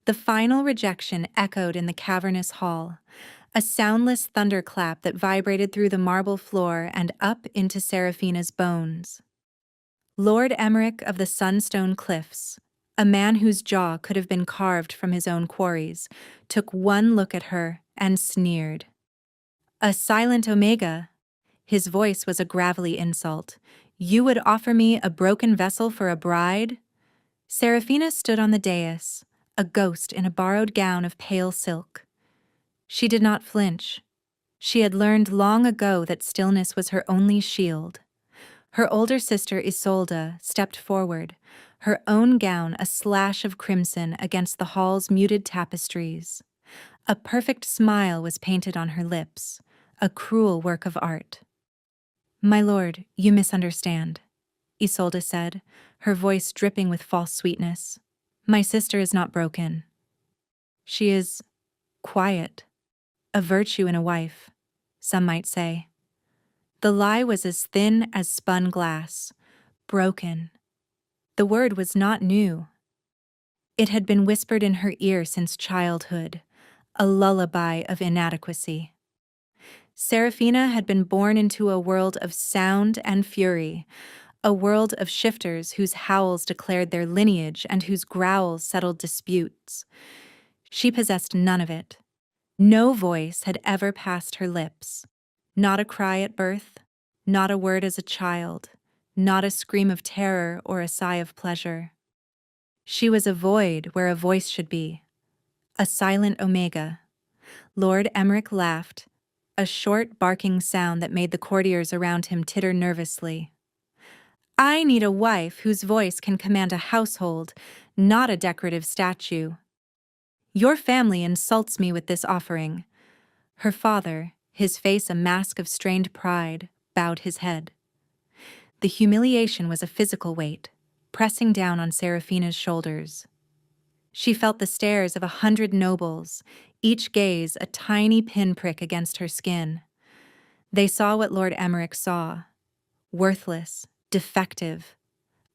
The final rejection echoed in the cavernous hall, a soundless thunderclap that vibrated through the marble floor and up into Seraphina's bones. Lord Emmerich of the Sunstone Cliffs, a man whose jaw could have been carved from his own quarries, took one look at her and sneered. A silent Omega? His voice was a gravelly insult. You would offer me a broken vessel for a bride? Seraphina stood on the dais, a ghost in a borrowed gown of pale silk. She did not flinch. She had learned long ago that stillness was her only shield. Her older sister Isolde stepped forward, her own gown a slash of crimson against the hall's muted tapestries. A perfect smile was painted on her lips, a cruel work of art. My lord, you misunderstand, Isolde said, her voice dripping with false sweetness. My sister is not broken. She is quiet, a virtue in a wife, some might say. The lie was as thin as spun glass, broken. The word was not new. It had been whispered in her ear since childhood, a lullaby of inadequacy. Seraphina had been born into a world of sound and fury, a world of shifters whose howls declared their lineage and whose growls settled disputes. She possessed none of it. No voice had ever passed her lips. Not a cry at birth, not a word as a child, not a scream of terror or a sigh of pleasure. She was a void where a voice should be, a silent Omega. Lord Emmerich laughed, a short barking sound that made the courtiers around him titter nervously. I need a wife whose voice can command a household, not a decorative statue. Your family insults me with this offering. Her father, his face a mask of strained pride, bowed his head. The humiliation was a physical weight, pressing down on Seraphina's shoulders. She felt the stares of 100 nobles, each gaze a tiny pinprick against her skin. They saw what Lord Emmerich saw. Worthless, defective,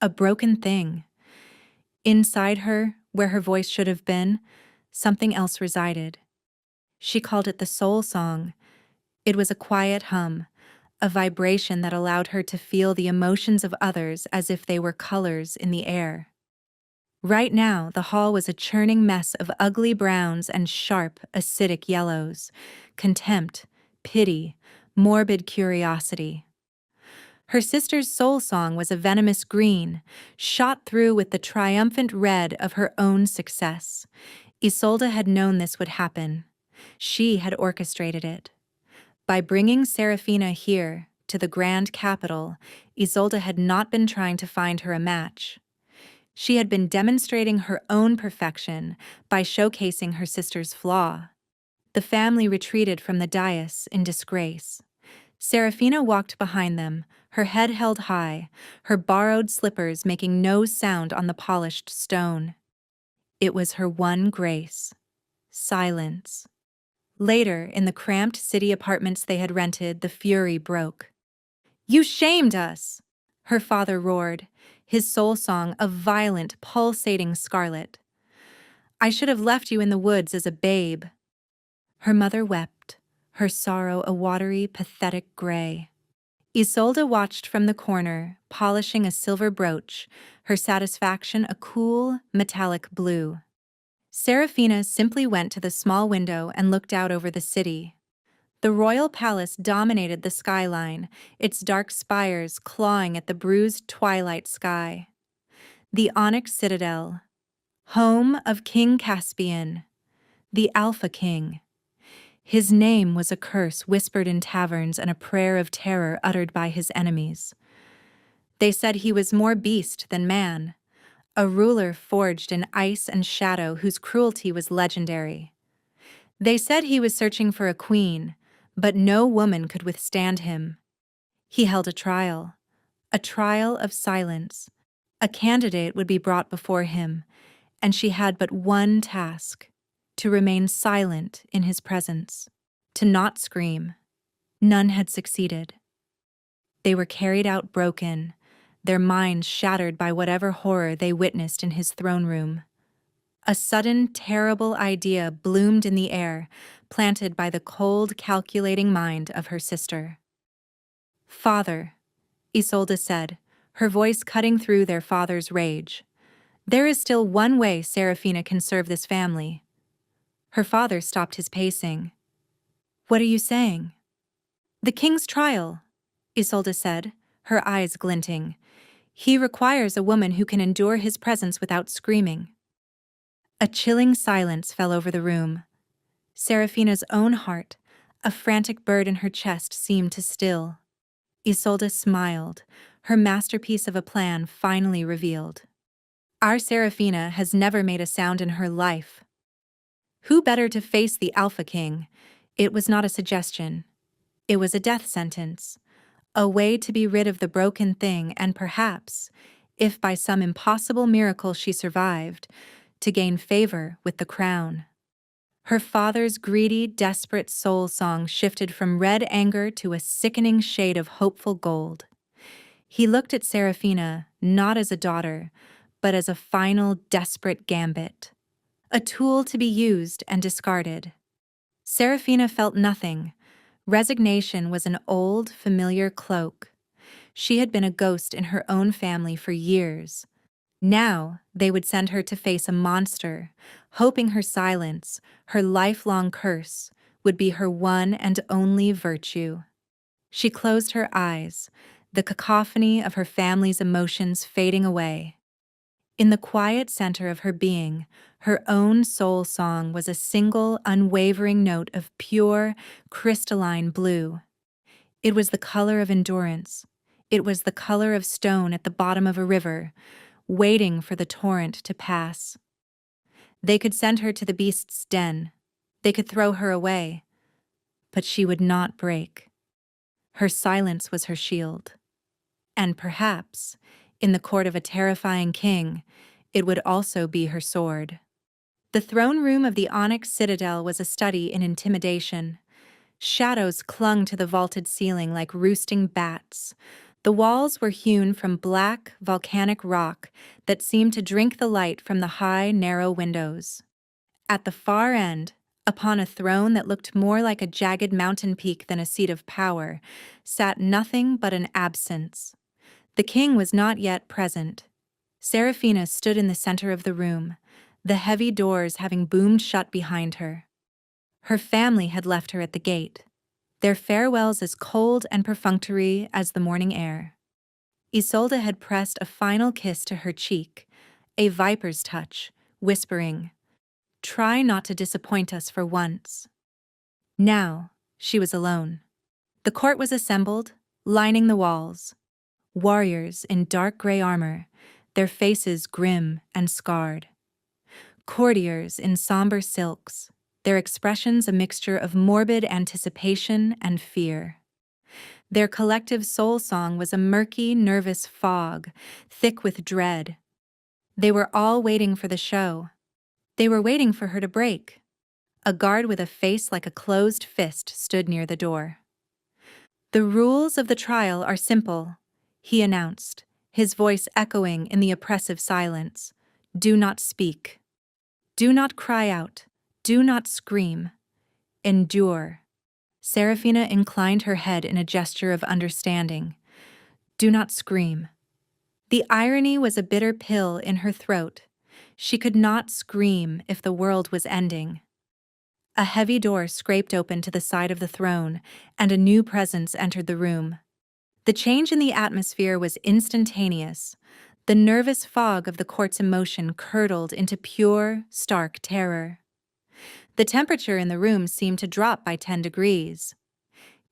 a broken thing. Inside her, where her voice should have been, something else resided. She called it the soul song. It was a quiet hum, a vibration that allowed her to feel the emotions of others as if they were colors in the air. Right now, the hall was a churning mess of ugly browns and sharp, acidic yellows, contempt, pity, morbid curiosity. Her sister's soul song was a venomous green, shot through with the triumphant red of her own success. Isolde had known this would happen. She had orchestrated it. By bringing Seraphina here, to the grand capital, Isolde had not been trying to find her a match. She had been demonstrating her own perfection by showcasing her sister's flaw. The family retreated from the dais in disgrace. Seraphina walked behind them, her head held high, her borrowed slippers making no sound on the polished stone. It was her one grace: silence. Later, in the cramped city apartments they had rented, the fury broke. You shamed us! Her father roared, his soul song a violent, pulsating scarlet. I should have left you in the woods as a babe. Her mother wept, her sorrow a watery, pathetic gray. Isolde watched from the corner, polishing a silver brooch, her satisfaction a cool, metallic blue. Seraphina simply went to the small window and looked out over the city. The royal palace dominated the skyline, its dark spires clawing at the bruised twilight sky. The onyx citadel, home of King Caspian, the Alpha King. His name was a curse whispered in taverns and a prayer of terror uttered by his enemies. They said he was more beast than man, a ruler forged in ice and shadow whose cruelty was legendary. They said he was searching for a queen, but no woman could withstand him. He held a trial of silence. A candidate would be brought before him, and she had but one task: to remain silent in his presence, to not scream. None had succeeded. They were carried out broken, their minds shattered by whatever horror they witnessed in his throne room. A sudden, terrible idea bloomed in the air, planted by the cold, calculating mind of her sister. "Father," Isolde said, her voice cutting through their father's rage, "there is still one way Serafina can serve this family." Her father stopped his pacing. "What are you saying?" "The king's trial," Isolde said, her eyes glinting. "He requires a woman who can endure his presence without screaming." A chilling silence fell over the room. Serafina's own heart, a frantic bird in her chest, seemed to still. Isolde smiled, her masterpiece of a plan finally revealed. "Our Serafina has never made a sound in her life." Who better to face the Alpha King? It was not a suggestion. It was a death sentence. A way to be rid of the broken thing and perhaps, if by some impossible miracle she survived, to gain favor with the crown. Her father's greedy, desperate soul song shifted from red anger to a sickening shade of hopeful gold. He looked at Serafina not as a daughter, but as a final, desperate gambit. A tool to be used and discarded. Serafina felt nothing. Resignation was an old, familiar cloak. She had been a ghost in her own family for years. Now they would send her to face a monster, hoping her silence, her lifelong curse, would be her one and only virtue. She closed her eyes, the cacophony of her family's emotions fading away. In the quiet center of her being, her own soul song was a single, unwavering note of pure, crystalline blue. It was the color of endurance. It was the color of stone at the bottom of a river, waiting for the torrent to pass. They could send her to the beast's den. They could throw her away. But she would not break. Her silence was her shield. And perhaps, in the court of a terrifying king, it would also be her sword. The throne room of the Onyx Citadel was a study in intimidation. Shadows clung to the vaulted ceiling like roosting bats. The walls were hewn from black, volcanic rock that seemed to drink the light from the high, narrow windows. At the far end, upon a throne that looked more like a jagged mountain peak than a seat of power, sat nothing but an absence. The king was not yet present. Serafina stood in the center of the room, the heavy doors having boomed shut behind her. Her family had left her at the gate, their farewells as cold and perfunctory as the morning air. Isolde had pressed a final kiss to her cheek, a viper's touch, whispering, "Try not to disappoint us for once." Now, she was alone. The court was assembled, lining the walls. Warriors in dark gray armor, their faces grim and scarred. Courtiers in somber silks, their expressions a mixture of morbid anticipation and fear. Their collective soul song was a murky, nervous fog, thick with dread. They were all waiting for the show. They were waiting for her to break. A guard with a face like a closed fist stood near the door. "The rules of the trial are simple," he announced, his voice echoing in the oppressive silence. "Do not speak. Do not cry out. Do not scream. Endure." Serafina inclined her head in a gesture of understanding. "Do not scream." The irony was a bitter pill in her throat. She could not scream if the world was ending. A heavy door scraped open to the side of the throne, and a new presence entered the room. The change in the atmosphere was instantaneous. The nervous fog of the court's emotion curdled into pure, stark terror. The temperature in the room seemed to drop by 10 degrees.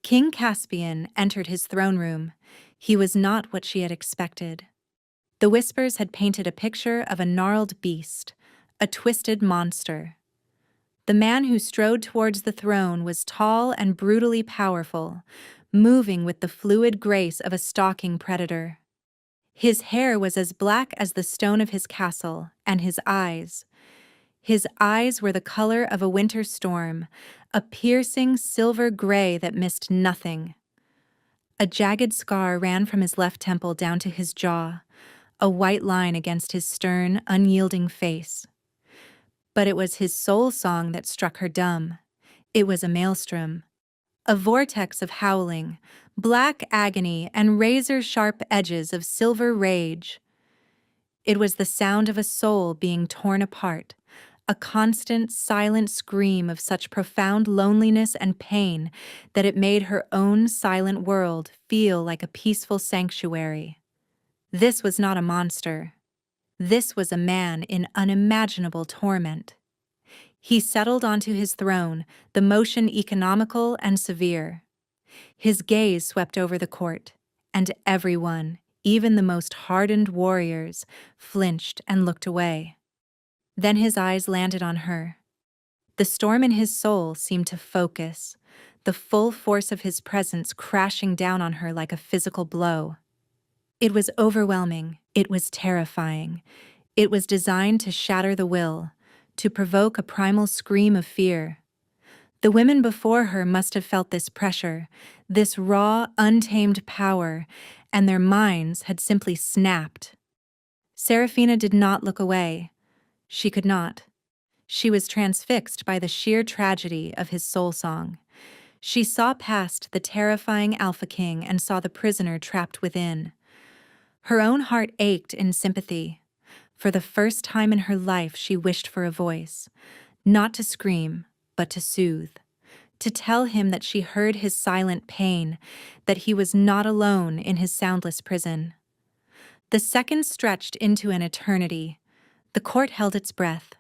King Caspian entered his throne room. He was not what she had expected. The whispers had painted a picture of a gnarled beast, a twisted monster. The man who strode towards the throne was tall and brutally powerful, moving with the fluid grace of a stalking predator. His hair was as black as the stone of his castle, and his eyes were the color of a winter storm, a piercing silver gray that missed nothing. A jagged scar ran from his left temple down to his jaw, a white line against his stern, unyielding face. But it was his soul song that struck her dumb. It was a maelstrom, a vortex of howling, black agony, and razor-sharp edges of silver rage. It was the sound of a soul being torn apart, a constant, silent scream of such profound loneliness and pain that it made her own silent world feel like a peaceful sanctuary. This was not a monster. This was a man in unimaginable torment. He settled onto his throne, the motion economical and severe. His gaze swept over the court, and everyone, even the most hardened warriors, flinched and looked away. Then his eyes landed on her. The storm in his soul seemed to focus, the full force of his presence crashing down on her like a physical blow. It was overwhelming, it was terrifying. It was designed to shatter the will, to provoke a primal scream of fear. The women before her must have felt this pressure, this raw, untamed power, and their minds had simply snapped. Seraphina did not look away. She could not. She was transfixed by the sheer tragedy of his soul song. She saw past the terrifying Alpha King and saw the prisoner trapped within. Her own heart ached in sympathy. For the first time in her life, she wished for a voice, not to scream, but to soothe, to tell him that she heard his silent pain, that he was not alone in his soundless prison. The seconds stretched into an eternity. The court held its breath.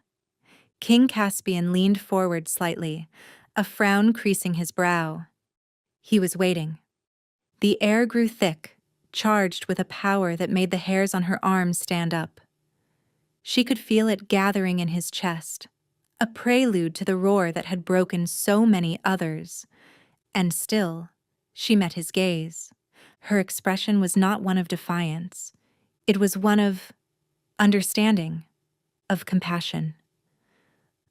King Caspian leaned forward slightly, a frown creasing his brow. He was waiting. The air grew thick, charged with a power that made the hairs on her arms stand up. She could feel it gathering in his chest, a prelude to the roar that had broken so many others. And still, she met his gaze. Her expression was not one of defiance. It was one of understanding, of compassion.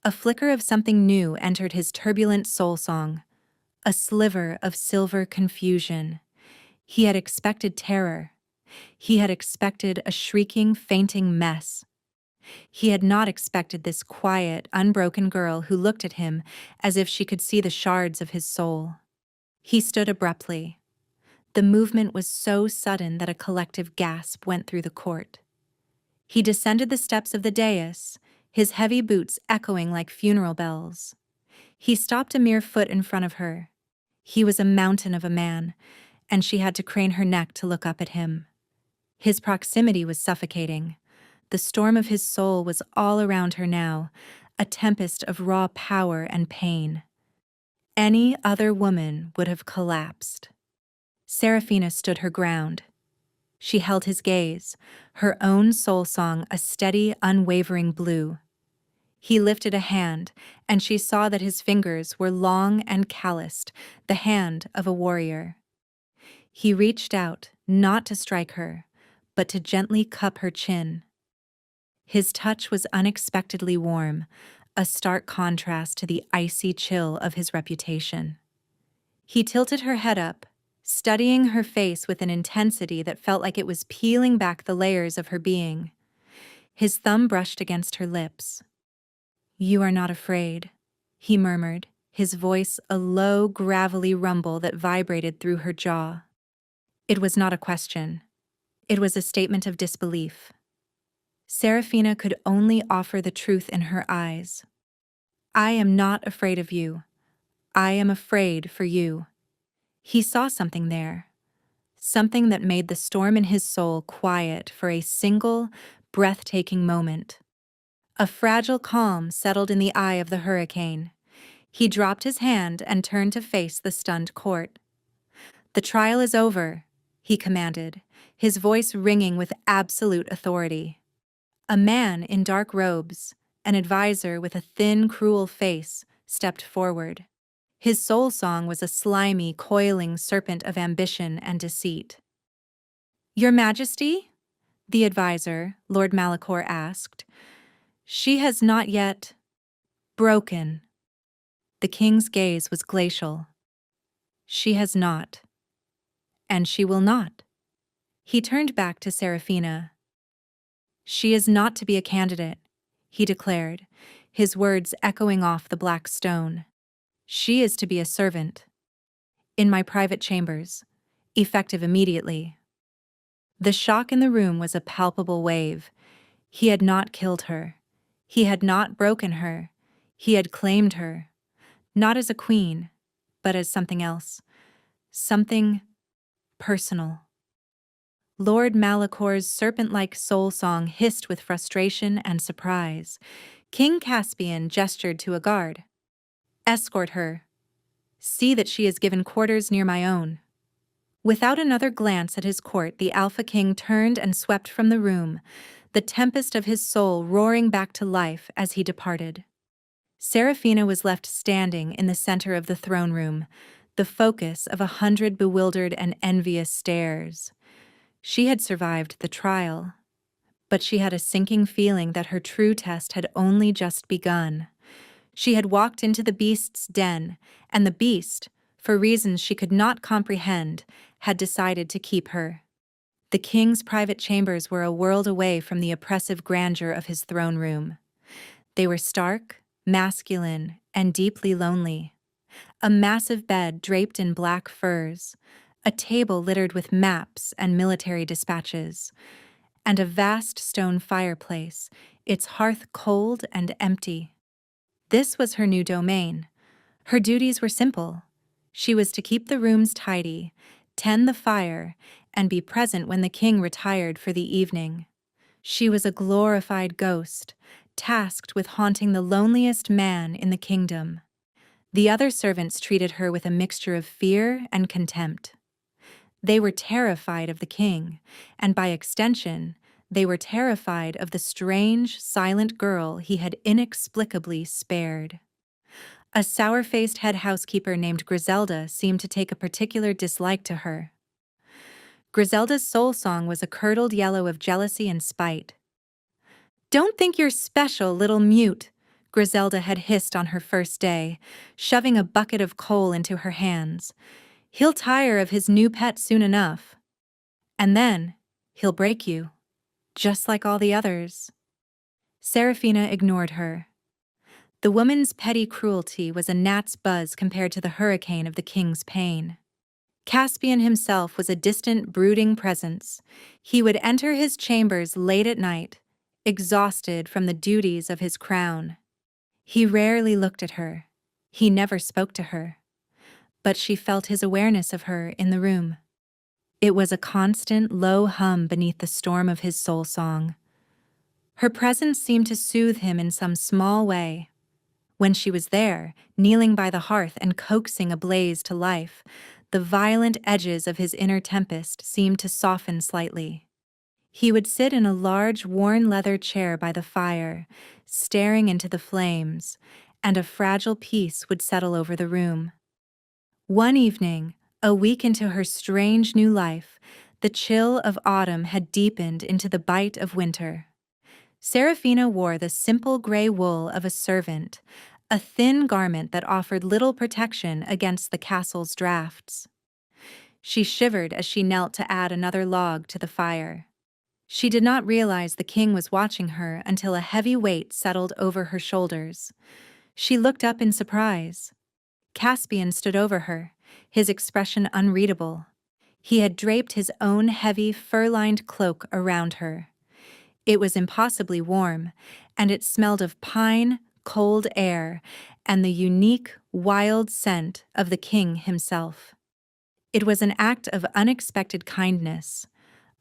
A flicker of something new entered his turbulent soul song, a sliver of silver confusion. He had expected terror. He had expected a shrieking, fainting mess. He had not expected this quiet, unbroken girl who looked at him as if she could see the shards of his soul. He stood abruptly. The movement was so sudden that a collective gasp went through the court. He descended the steps of the dais, his heavy boots echoing like funeral bells. He stopped a mere foot in front of her. He was a mountain of a man, and she had to crane her neck to look up at him. His proximity was suffocating. The storm of his soul was all around her now, a tempest of raw power and pain. Any other woman would have collapsed. Seraphina stood her ground. She held his gaze, her own soul song a steady, unwavering blue. He lifted a hand, and she saw that his fingers were long and calloused, the hand of a warrior. He reached out, not to strike her, but to gently cup her chin. His touch was unexpectedly warm, a stark contrast to the icy chill of his reputation. He tilted her head up, studying her face with an intensity that felt like it was peeling back the layers of her being. His thumb brushed against her lips. "You are not afraid," he murmured, his voice a low, gravelly rumble that vibrated through her jaw. It was not a question. It was a statement of disbelief. Seraphina could only offer the truth in her eyes. "I am not afraid of you. I am afraid for you." He saw something there, something that made the storm in his soul quiet for a single, breathtaking moment. A fragile calm settled in the eye of the hurricane. He dropped his hand and turned to face the stunned court. "The trial is over," he commanded, his voice ringing with absolute authority. A man in dark robes, an advisor with a thin, cruel face, stepped forward. His soul song was a slimy, coiling serpent of ambition and deceit. "Your Majesty?" the advisor, Lord Malachor, asked. "She has not yet broken." The king's gaze was glacial. "She has not. And she will not." He turned back to Seraphina. "She is not to be a candidate," he declared, his words echoing off the black stone. She is to be a servant. In my private chambers. Effective immediately. The shock in the room was a palpable wave. He had not killed her. He had not broken her. He had claimed her. Not as a queen, but as something else. Something personal. Lord Malacor's serpent-like soul song hissed with frustration and surprise. King Caspian gestured to a guard. Escort her. See that she is given quarters near my own. Without another glance at his court, the Alpha King turned and swept from the room, the tempest of his soul roaring back to life as he departed. Seraphina was left standing in the center of the throne room, the focus of 100 bewildered and envious stares. She had survived the trial, but she had a sinking feeling that her true test had only just begun. She had walked into the beast's den, and the beast, for reasons she could not comprehend, had decided to keep her. The king's private chambers were a world away from the oppressive grandeur of his throne room. They were stark, masculine, and deeply lonely. A massive bed draped in black furs, a table littered with maps and military dispatches, and a vast stone fireplace, its hearth cold and empty. This was her new domain. Her duties were simple. She was to keep the rooms tidy, tend the fire, and be present when the king retired for the evening. She was a glorified ghost, tasked with haunting the loneliest man in the kingdom. The other servants treated her with a mixture of fear and contempt. They were terrified of the king, and by extension, they were terrified of the strange, silent girl he had inexplicably spared. A sour-faced head housekeeper named Griselda seemed to take a particular dislike to her. Griselda's soul song was a curdled yellow of jealousy and spite. "Don't think you're special, little mute," Griselda had hissed on her first day, shoving a bucket of coal into her hands. "He'll tire of his new pet soon enough. And then, he'll break you, just like all the others." Seraphina ignored her. The woman's petty cruelty was a gnat's buzz compared to the hurricane of the king's pain. Caspian himself was a distant, brooding presence. He would enter his chambers late at night, exhausted from the duties of his crown. He rarely looked at her. He never spoke to her. But she felt his awareness of her in the room. It was a constant, low hum beneath the storm of his soul song. Her presence seemed to soothe him in some small way. When she was there, kneeling by the hearth and coaxing a blaze to life, the violent edges of his inner tempest seemed to soften slightly. He would sit in a large, worn leather chair by the fire, staring into the flames, and a fragile peace would settle over the room. One evening, a week into her strange new life, the chill of autumn had deepened into the bite of winter. Seraphina wore the simple gray wool of a servant, a thin garment that offered little protection against the castle's drafts. She shivered as she knelt to add another log to the fire. She did not realize the king was watching her until a heavy weight settled over her shoulders. She looked up in surprise. Caspian stood over her, his expression unreadable. He had draped his own heavy, fur-lined cloak around her. It was impossibly warm, and it smelled of pine, cold air, and the unique, wild scent of the king himself. It was an act of unexpected kindness,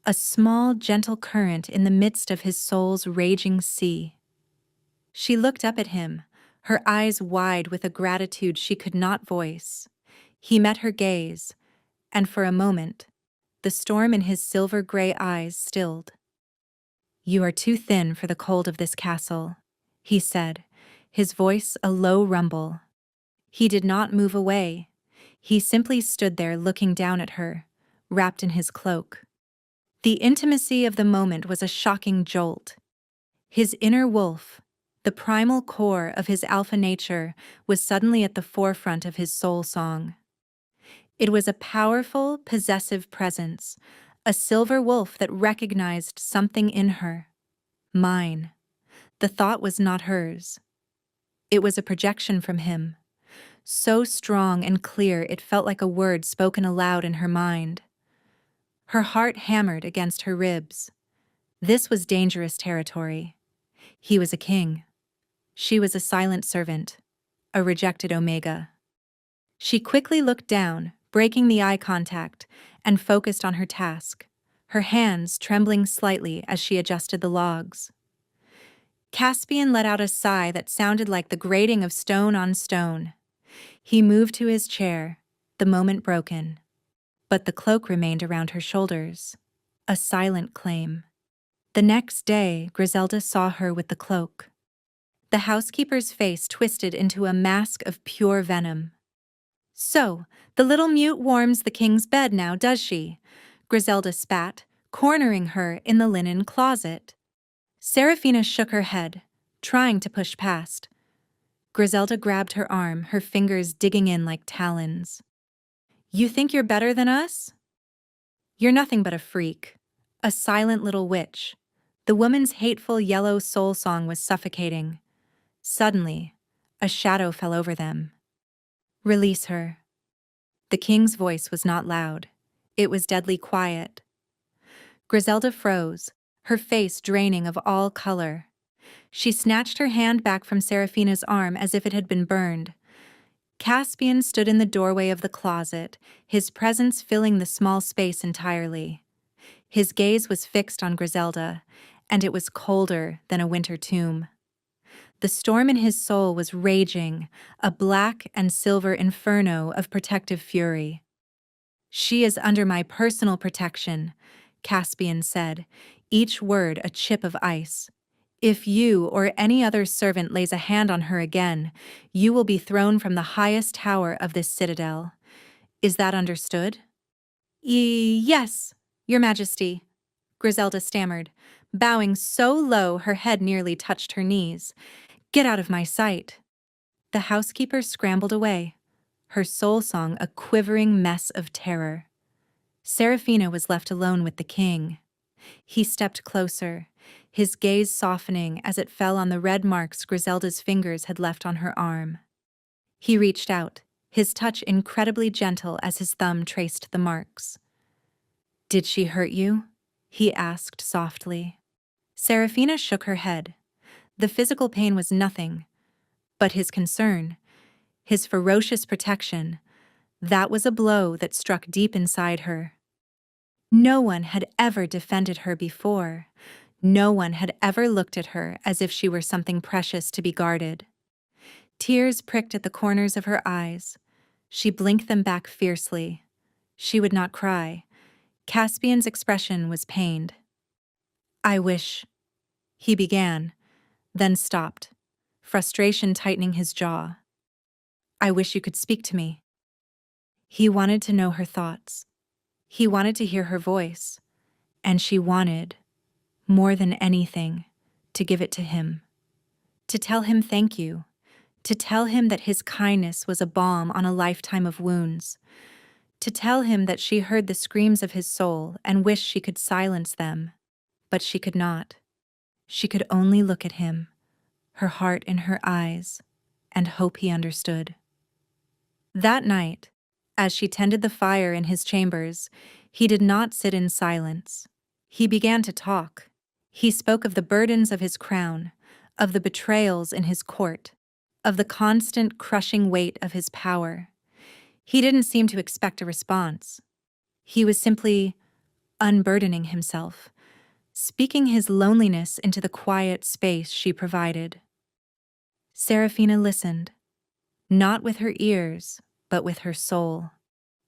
a small, gentle current in the midst of his soul's raging sea. She looked up at him, her eyes wide with a gratitude she could not voice. He met her gaze, and for a moment, the storm in his silver-gray eyes stilled. "You are too thin for the cold of this castle," he said, his voice a low rumble. He did not move away. He simply stood there looking down at her, wrapped in his cloak. The intimacy of the moment was a shocking jolt. His inner wolf, the primal core of his alpha nature, was suddenly at the forefront of his soul song. It was a powerful, possessive presence, a silver wolf that recognized something in her. Mine. The thought was not hers. It was a projection from him, so strong and clear it felt like a word spoken aloud in her mind. Her heart hammered against her ribs. This was dangerous territory. He was a king. She was a silent servant, a rejected Omega. She quickly looked down, breaking the eye contact, and focused on her task, her hands trembling slightly as she adjusted the logs. Caspian let out a sigh that sounded like the grating of stone on stone. He moved to his chair, the moment broken. But the cloak remained around her shoulders, a silent claim. The next day, Griselda saw her with the cloak. The housekeeper's face twisted into a mask of pure venom. "So, the little mute warms the king's bed now, does she?" Griselda spat, cornering her in the linen closet. Serafina shook her head, trying to push past. Griselda grabbed her arm, her fingers digging in like talons. "You think you're better than us? You're nothing but a freak, a silent little witch." The woman's hateful yellow soul song was suffocating. Suddenly, a shadow fell over them. "Release her." The king's voice was not loud. It was deadly quiet. Griselda froze, her face draining of all color. She snatched her hand back from Serafina's arm as if it had been burned. Caspian stood in the doorway of the closet, his presence filling the small space entirely. His gaze was fixed on Griselda, and it was colder than a winter tomb. The storm in his soul was raging, a black and silver inferno of protective fury. "She is under my personal protection," Caspian said, each word a chip of ice. "If you or any other servant lays a hand on her again, you will be thrown from the highest tower of this citadel. Is that understood?" "Yes, Your Majesty," Griselda stammered, bowing so low her head nearly touched her knees. "Get out of my sight." The housekeeper scrambled away, her soul song a quivering mess of terror. Serafina was left alone with the king. He stepped closer, his gaze softening as it fell on the red marks Griselda's fingers had left on her arm. He reached out, his touch incredibly gentle as his thumb traced the marks. "Did she hurt you?" he asked softly. Serafina shook her head. The physical pain was nothing, but his concern, his ferocious protection, that was a blow that struck deep inside her. No one had ever defended her before. No one had ever looked at her as if she were something precious to be guarded. Tears pricked at the corners of her eyes. She blinked them back fiercely. She would not cry. Caspian's expression was pained. "I wish," he began, then stopped, frustration tightening his jaw. "I wish you could speak to me." He wanted to know her thoughts. He wanted to hear her voice. And she wanted, more than anything, to give it to him. To tell him thank you. To tell him that his kindness was a balm on a lifetime of wounds. To tell him that she heard the screams of his soul and wished she could silence them. But she could not. She could only look at him, her heart in her eyes, and hope he understood. That night, as she tended the fire in his chambers, he did not sit in silence. He began to talk. He spoke of the burdens of his crown, of the betrayals in his court, of the constant crushing weight of his power. He didn't seem to expect a response. He was simply unburdening himself, speaking his loneliness into the quiet space she provided. Serafina listened, not with her ears, but with her soul.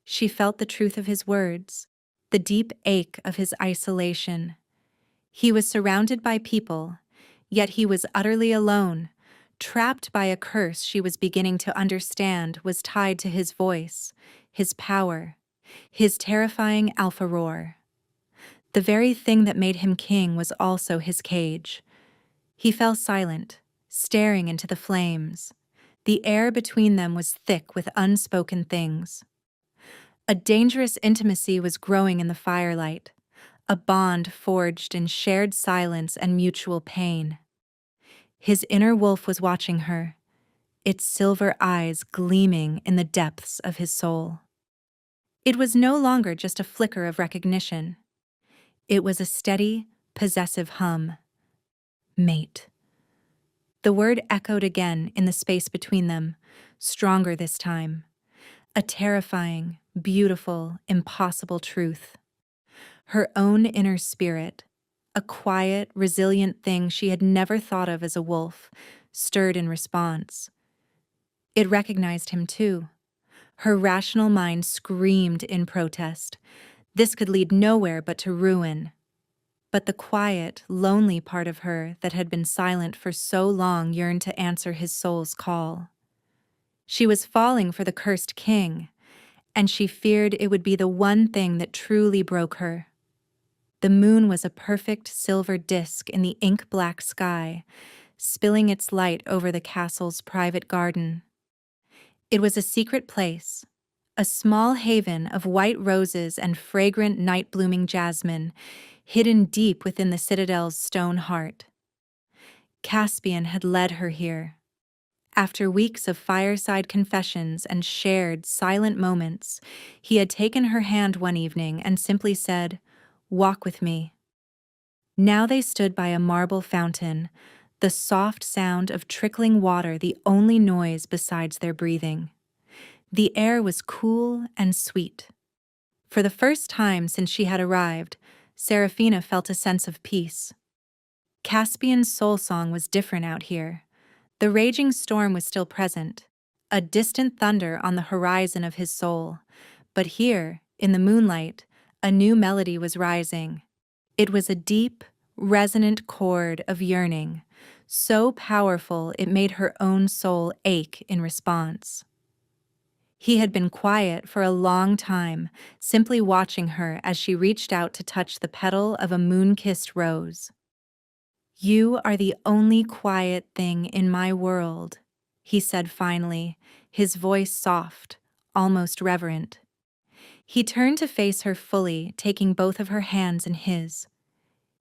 She felt the truth of his words, the deep ache of his isolation. He was surrounded by people, yet he was utterly alone, trapped by a curse she was beginning to understand was tied to his voice, his power, his terrifying alpha roar. The very thing that made him king was also his cage. He fell silent, staring into the flames. The air between them was thick with unspoken things. A dangerous intimacy was growing in the firelight, a bond forged in shared silence and mutual pain. His inner wolf was watching her, its silver eyes gleaming in the depths of his soul. It was no longer just a flicker of recognition. It was a steady, possessive hum. Mate. The word echoed again in the space between them, stronger this time. A terrifying, beautiful, impossible truth. Her own inner spirit, a quiet, resilient thing she had never thought of as a wolf, stirred in response. It recognized him too. Her rational mind screamed in protest. This could lead nowhere but to ruin. But the quiet, lonely part of her that had been silent for so long yearned to answer his soul's call. She was falling for the cursed king, and she feared it would be the one thing that truly broke her. The moon was a perfect silver disk in the ink-black sky, spilling its light over the castle's private garden. It was a secret place, a small haven of white roses and fragrant night-blooming jasmine, hidden deep within the citadel's stone heart. Caspian had led her here. After weeks of fireside confessions and shared, silent moments, he had taken her hand one evening and simply said, "Walk with me." Now they stood by a marble fountain, the soft sound of trickling water the only noise besides their breathing. The air was cool and sweet. For the first time since she had arrived, Seraphina felt a sense of peace. Caspian's soul song was different out here. The raging storm was still present, a distant thunder on the horizon of his soul. But here, in the moonlight, a new melody was rising. It was a deep, resonant chord of yearning, so powerful it made her own soul ache in response. He had been quiet for a long time, simply watching her as she reached out to touch the petal of a moon-kissed rose. "You are the only quiet thing in my world," he said finally, his voice soft, almost reverent. He turned to face her fully, taking both of her hands in his.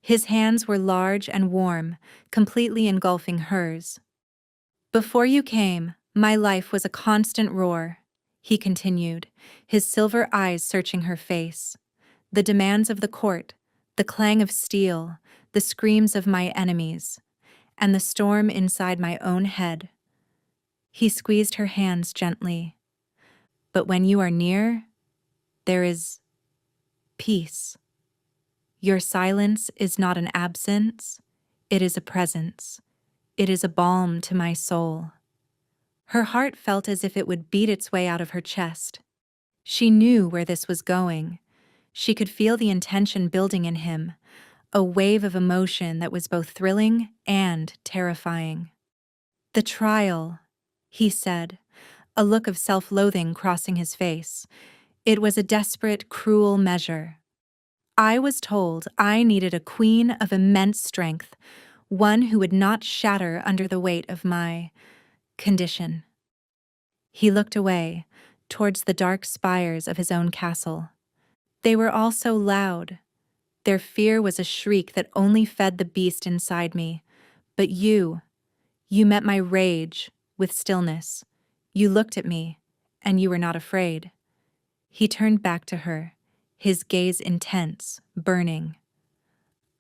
His hands were large and warm, completely engulfing hers. "Before you came, my life was a constant roar," he continued, his silver eyes searching her face. "The demands of the court, the clang of steel, the screams of my enemies, and the storm inside my own head." He squeezed her hands gently. "But when you are near, there is peace. Your silence is not an absence, it is a presence. It is a balm to my soul." Her heart felt as if it would beat its way out of her chest. She knew where this was going. She could feel the intention building in him, a wave of emotion that was both thrilling and terrifying. "The trial," he said, a look of self-loathing crossing his face. It was a desperate, cruel measure. "I was told I needed a queen of immense strength, one who would not shatter under the weight of my condition." He looked away, towards the dark spires of his own castle. They were all so loud. Their fear was a shriek that only fed the beast inside me. But you met my rage with stillness. You looked at me, and you were not afraid." He turned back to her, his gaze intense, burning.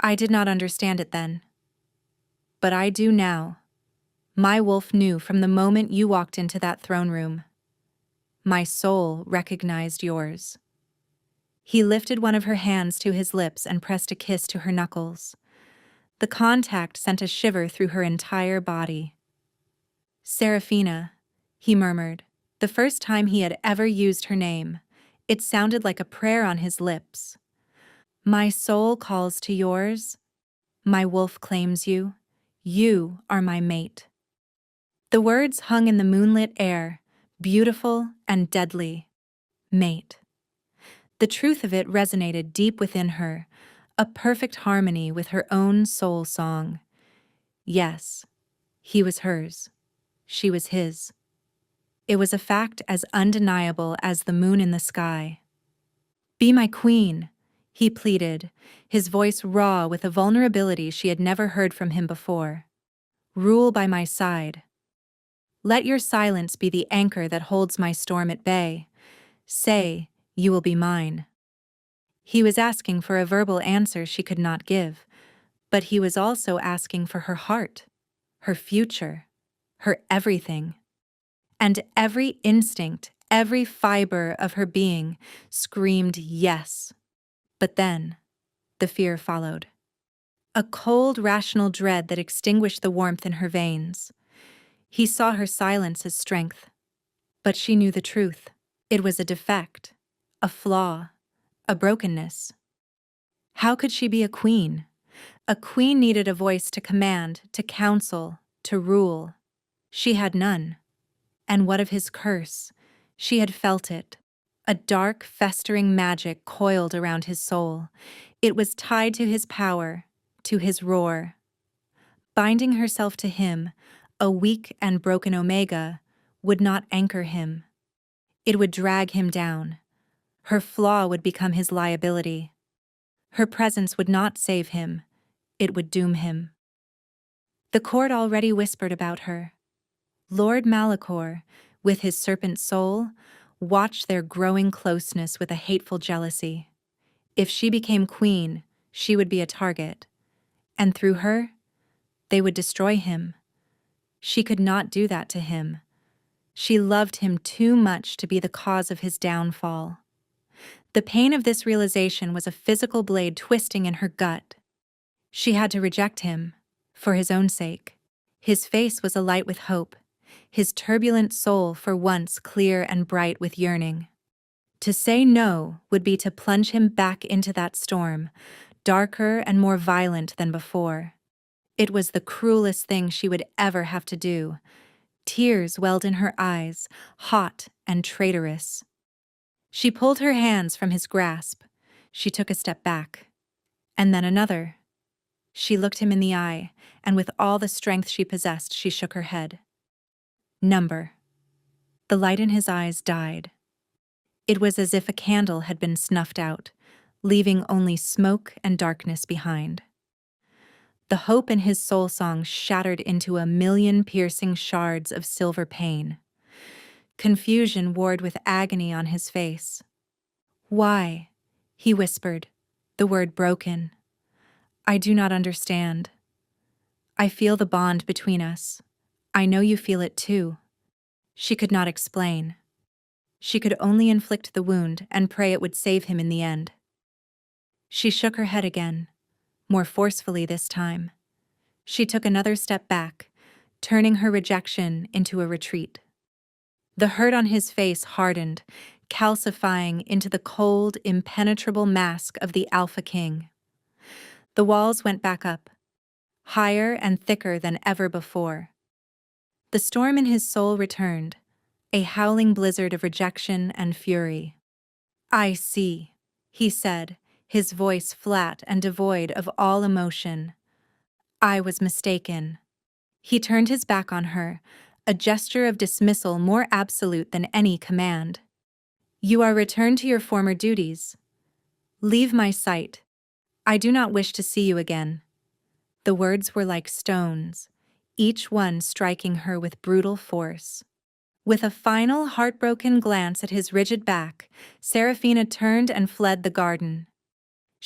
"I did not understand it then. But I do now. My wolf knew from the moment you walked into that throne room. My soul recognized yours." He lifted one of her hands to his lips and pressed a kiss to her knuckles. The contact sent a shiver through her entire body. "Seraphina," he murmured, the first time he had ever used her name. It sounded like a prayer on his lips. "My soul calls to yours. My wolf claims you. You are my mate." The words hung in the moonlit air, beautiful and deadly. Mate. The truth of it resonated deep within her, a perfect harmony with her own soul song. Yes, he was hers. She was his. It was a fact as undeniable as the moon in the sky. "Be my queen," he pleaded, his voice raw with a vulnerability she had never heard from him before. "Rule by my side." Let your silence be the anchor that holds my storm at bay. Say, you will be mine. He was asking for a verbal answer she could not give, but he was also asking for her heart, her future, her everything. And every instinct, every fiber of her being screamed yes. But then, the fear followed. A cold, rational dread that extinguished the warmth in her veins. He saw her silence as strength, but she knew the truth. It was a defect, a flaw, a brokenness. How could she be a queen? A queen needed a voice to command, to counsel, to rule. She had none. And what of his curse? She had felt it. A dark, festering magic coiled around his soul. It was tied to his power, to his roar. Binding herself to him, a weak and broken Omega, would not anchor him. It would drag him down. Her flaw would become his liability. Her presence would not save him. It would doom him. The court already whispered about her. Lord Malachor, with his serpent soul, watched their growing closeness with a hateful jealousy. If she became queen, she would be a target. And through her, they would destroy him. She could not do that to him. She loved him too much to be the cause of his downfall. The pain of this realization was a physical blade twisting in her gut. She had to reject him, for his own sake. His face was alight with hope, his turbulent soul for once clear and bright with yearning. To say no would be to plunge him back into that storm, darker and more violent than before. It was the cruelest thing she would ever have to do. Tears welled in her eyes, hot and traitorous. She pulled her hands from his grasp. She took a step back. And then another. She looked him in the eye, and with all the strength she possessed, she shook her head. Number. The light in his eyes died. It was as if a candle had been snuffed out, leaving only smoke and darkness behind. The hope in his soul song shattered into a million piercing shards of silver pain. Confusion warred with agony on his face. Why? He whispered, the word broken. I do not understand. I feel the bond between us. I know you feel it too. She could not explain. She could only inflict the wound and pray it would save him in the end. She shook her head again, more forcefully this time. She took another step back, turning her rejection into a retreat. The hurt on his face hardened, calcifying into the cold, impenetrable mask of the Alpha King. The walls went back up, higher and thicker than ever before. The storm in his soul returned, a howling blizzard of rejection and fury. I see, he said, his voice flat and devoid of all emotion. I was mistaken. He turned his back on her, a gesture of dismissal more absolute than any command. You are returned to your former duties. Leave my sight. I do not wish to see you again. The words were like stones, each one striking her with brutal force. With a final heartbroken glance at his rigid back, Seraphina turned and fled the garden.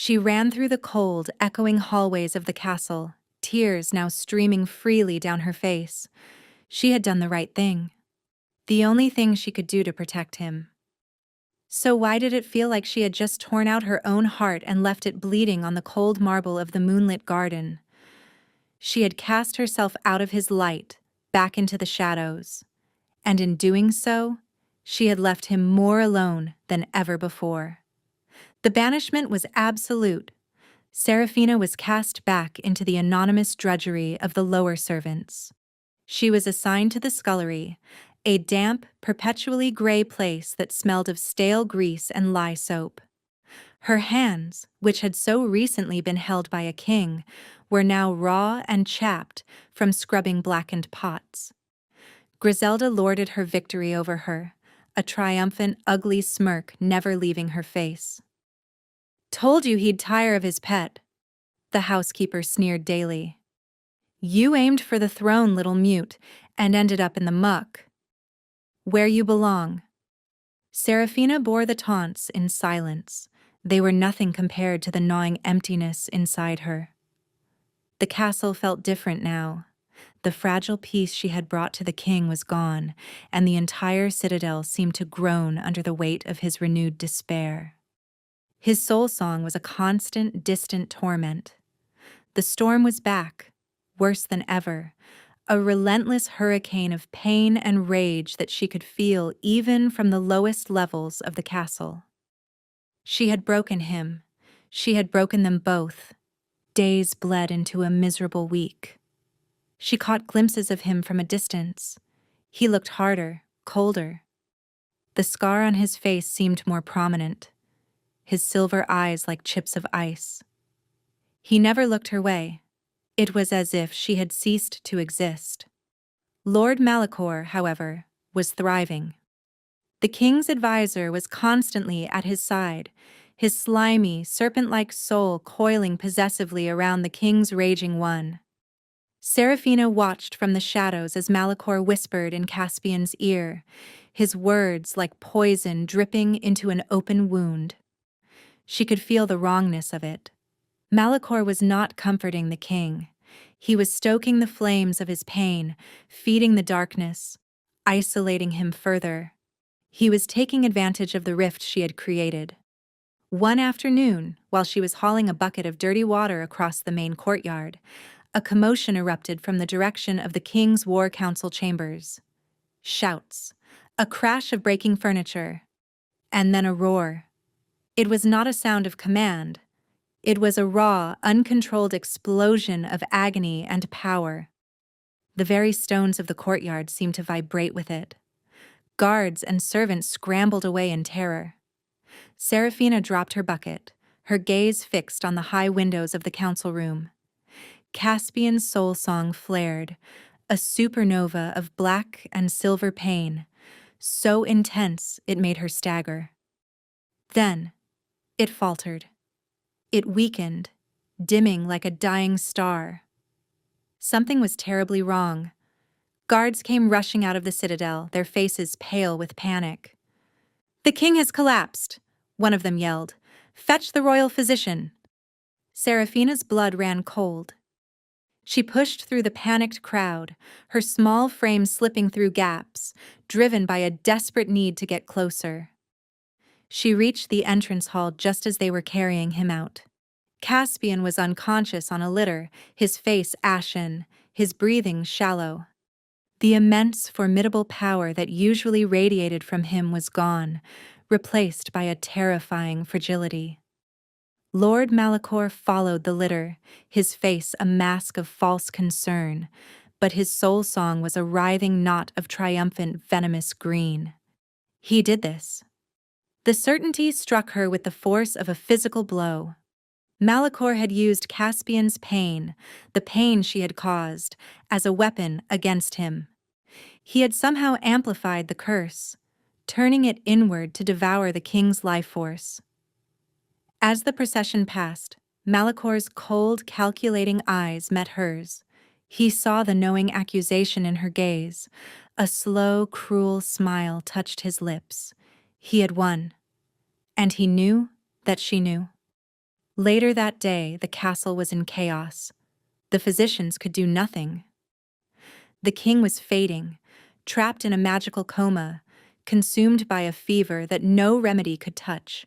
She ran through the cold, echoing hallways of the castle, tears now streaming freely down her face. She had done the right thing. The only thing she could do to protect him. So why did it feel like she had just torn out her own heart and left it bleeding on the cold marble of the moonlit garden? She had cast herself out of his light, back into the shadows. And in doing so, she had left him more alone than ever before. The banishment was absolute. Seraphina was cast back into the anonymous drudgery of the lower servants. She was assigned to the scullery, a damp, perpetually gray place that smelled of stale grease and lye soap. Her hands, which had so recently been held by a king, were now raw and chapped from scrubbing blackened pots. Griselda lorded her victory over her, a triumphant, ugly smirk never leaving her face. Told you he'd tire of his pet, the housekeeper sneered daily. You aimed for the throne, little mute, and ended up in the muck. Where you belong. Serafina bore the taunts in silence. They were nothing compared to the gnawing emptiness inside her. The castle felt different now. The fragile peace she had brought to the king was gone, and the entire citadel seemed to groan under the weight of his renewed despair. His soul song was a constant, distant torment. The storm was back, worse than ever, a relentless hurricane of pain and rage that she could feel even from the lowest levels of the castle. She had broken him. She had broken them both. Days bled into a miserable week. She caught glimpses of him from a distance. He looked harder, colder. The scar on his face seemed more prominent, his silver eyes like chips of ice. He never looked her way. It was as if she had ceased to exist. Lord Malachor, however, was thriving. The king's advisor was constantly at his side, his slimy, serpent-like soul coiling possessively around the king's raging one. Serafina watched from the shadows as Malachor whispered in Caspian's ear, his words like poison dripping into an open wound. She could feel the wrongness of it. Malachor was not comforting the king. He was stoking the flames of his pain, feeding the darkness, isolating him further. He was taking advantage of the rift she had created. One afternoon, while she was hauling a bucket of dirty water across the main courtyard, a commotion erupted from the direction of the king's war council chambers. Shouts, a crash of breaking furniture, and then a roar. It was not a sound of command. It was a raw, uncontrolled explosion of agony and power. The very stones of the courtyard seemed to vibrate with it. Guards and servants scrambled away in terror. Serafina dropped her bucket, her gaze fixed on the high windows of the council room. Caspian's soul song flared, a supernova of black and silver pain, so intense it made her stagger. Then, it faltered. It weakened, dimming like a dying star. Something was terribly wrong. Guards came rushing out of the citadel, their faces pale with panic. "The king has collapsed," one of them yelled. "Fetch the royal physician." Serafina's blood ran cold. She pushed through the panicked crowd, her small frame slipping through gaps, driven by a desperate need to get closer. She reached the entrance hall just as they were carrying him out. Caspian was unconscious on a litter, his face ashen, his breathing shallow. The immense, formidable power that usually radiated from him was gone, replaced by a terrifying fragility. Lord Malachor followed the litter, his face a mask of false concern, but his soul song was a writhing knot of triumphant, venomous green. He did this. The certainty struck her with the force of a physical blow. Malachor had used Caspian's pain, the pain she had caused, as a weapon against him. He had somehow amplified the curse, turning it inward to devour the king's life force. As the procession passed, Malachor's cold, calculating eyes met hers. He saw the knowing accusation in her gaze. A slow, cruel smile touched his lips. He had won. And he knew that she knew. Later that day, the castle was in chaos. The physicians could do nothing. The king was fading, trapped in a magical coma, consumed by a fever that no remedy could touch.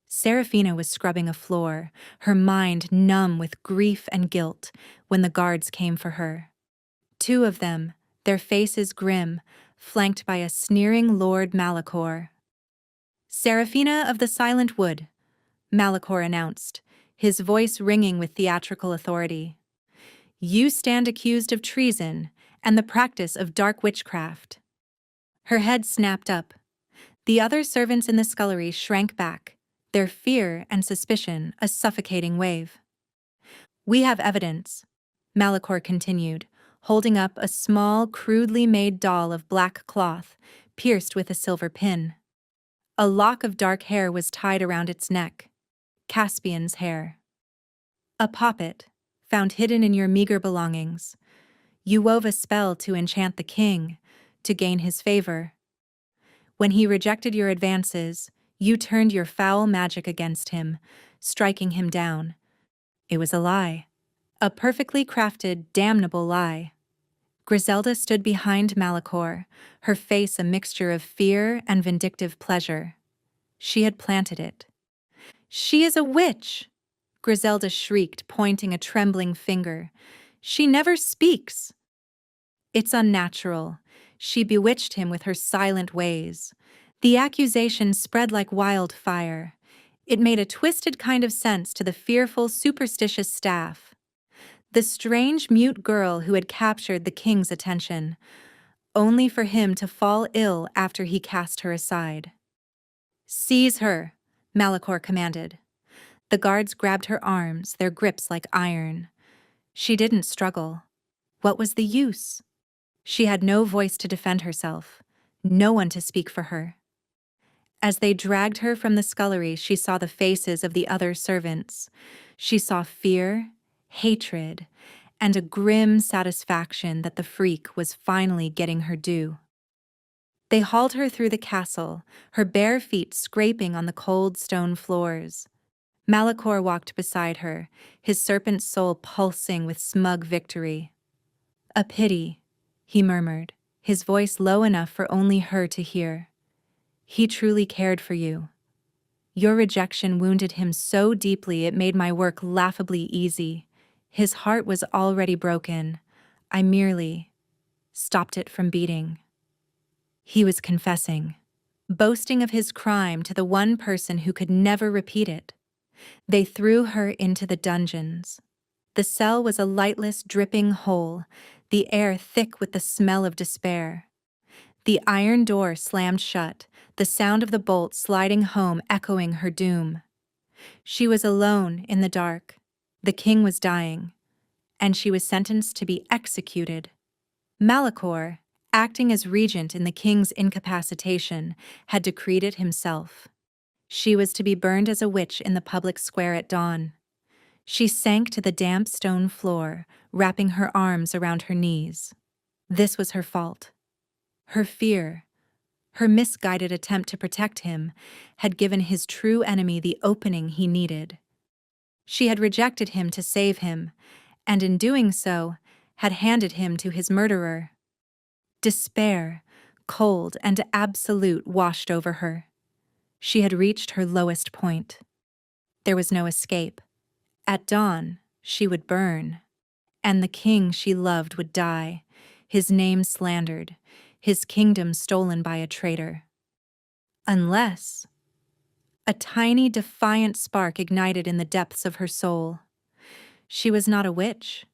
Serafina was scrubbing a floor, her mind numb with grief and guilt, when the guards came for her. Two of them, their faces grim, flanked by a sneering Lord Malachor. "Serafina of the Silent Wood," Malachor announced, his voice ringing with theatrical authority. "You stand accused of treason and the practice of dark witchcraft." Her head snapped up. The other servants in the scullery shrank back, their fear and suspicion a suffocating wave. "We have evidence," Malachor continued, holding up a small, crudely made doll of black cloth, pierced with a silver pin. A lock of dark hair was tied around its neck. Caspian's hair. "A poppet, found hidden in your meager belongings. You wove a spell to enchant the king, to gain his favor. When he rejected your advances, you turned your foul magic against him, striking him down. It was a lie. A perfectly crafted, damnable lie. Griselda stood behind Malachor, her face a mixture of fear and vindictive pleasure. She had planted it. "She is a witch!" Griselda shrieked, pointing a trembling finger. "She never speaks!" "It's unnatural. She bewitched him with her silent ways." The accusation spread like wildfire. It made a twisted kind of sense to the fearful, superstitious staff. The strange, mute girl who had captured the king's attention, only for him to fall ill after he cast her aside. "Seize her," Malachor commanded. The guards grabbed her arms, their grips like iron. She didn't struggle. What was the use? She had no voice to defend herself, no one to speak for her. As they dragged her from the scullery, she saw the faces of the other servants. She saw fear, hatred, and a grim satisfaction that the freak was finally getting her due. They hauled her through the castle, her bare feet scraping on the cold stone floors. Malachor walked beside her, his serpent soul pulsing with smug victory. "A pity," he murmured, his voice low enough for only her to hear. "He truly cared for you. Your rejection wounded him so deeply it made my work laughably easy. His heart was already broken. I merely stopped it from beating." He was confessing, boasting of his crime to the one person who could never repeat it. They threw her into the dungeons. The cell was a lightless, dripping hole, the air thick with the smell of despair. The iron door slammed shut, the sound of the bolt sliding home echoing her doom. She was alone in the dark. The king was dying, and she was sentenced to be executed. Malachor, acting as regent in the king's incapacitation, had decreed it himself. She was to be burned as a witch in the public square at dawn. She sank to the damp stone floor, wrapping her arms around her knees. This was her fault. Her fear, her misguided attempt to protect him, had given his true enemy the opening he needed. She had rejected him to save him, and in doing so, had handed him to his murderer. Despair, cold and absolute, washed over her. She had reached her lowest point. There was no escape. At dawn, she would burn, and the king she loved would die, his name slandered, his kingdom stolen by a traitor. Unless a tiny, defiant spark ignited in the depths of her soul. She was not a witch.